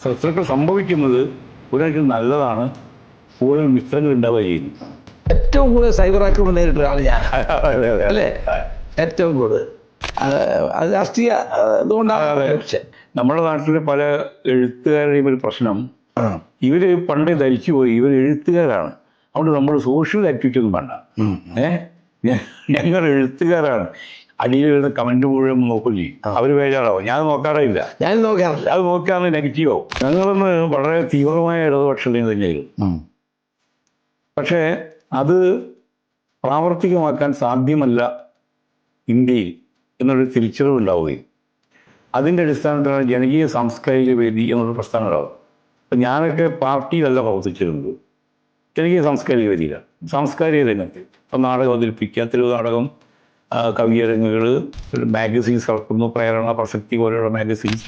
ശത്രുക്കൾ സംഭവിക്കുന്നത് ഒരാൾക്ക് നല്ലതാണ്, കൂടുതൽ മിത്രങ്ങൾ ഉണ്ടാവുക ചെയ്യുന്നു. ഏറ്റവും കൂടുതൽ സൈബർ ആക്രമണം നേരിട്ട ഒരാൾ ഞാൻ, അതെ അതെ അല്ലേ? ഏറ്റവും കൂടുതൽ അത് രാഷ്ട്രീയ ഇതുകൊണ്ടാണ്. പക്ഷേ നമ്മുടെ നാട്ടിലെ പല എഴുത്തുകാരുടെയും ഒരു പ്രശ്നം, ഇവര് പണ്ടേ ധരിച്ചു പോയി ഇവർ എഴുത്തുകാരാണ്, അതുകൊണ്ട് നമ്മൾ സോഷ്യൽ ആക്ടിവിറ്റി ഒന്നും വേണ്ട. ഞങ്ങൾ എഴുത്തുകാരാണ്, അടിയിൽ വരുന്ന കമന്റ് മുഴുവൻ നോക്കും ചെയ്യും. അവർ ബേജാറാവും. ഞാൻ നോക്കാറില്ല, അത് നോക്കിയാൽ നെഗറ്റീവ് ആവും. ഞങ്ങളൊന്ന് വളരെ തീവ്രമായ ഇടതുപക്ഷത്തിൽ തന്നെയായിരുന്നു. പക്ഷേ അത് പ്രാവർത്തികമാക്കാൻ സാധ്യമല്ല ഇന്ത്യയിൽ എന്നൊരു തിരിച്ചറിവുണ്ടാവുകയും അതിൻ്റെ അടിസ്ഥാനത്തിലാണ് ജനകീയ സാംസ്കാരിക വേദി എന്നൊരു പ്രസ്ഥാനം ഉണ്ടാവും. അപ്പം ഞാനൊക്കെ പാർട്ടിയിലല്ല പ്രവർത്തിച്ചിരുന്നത്, ജനകീയ സാംസ്കാരിക വേദിയിലാണ്, സാംസ്കാരിക രംഗത്ത്. അപ്പം നാടകം അവതരിപ്പിക്കുക, തെരുവ് നാടകം, കവിയരങ്ങുകൾ, മാഗസീൻസ് ഇറക്കുന്നു, പ്രേരണ, പ്രസക്തി പോലെയുള്ള മാഗസീൻസ്,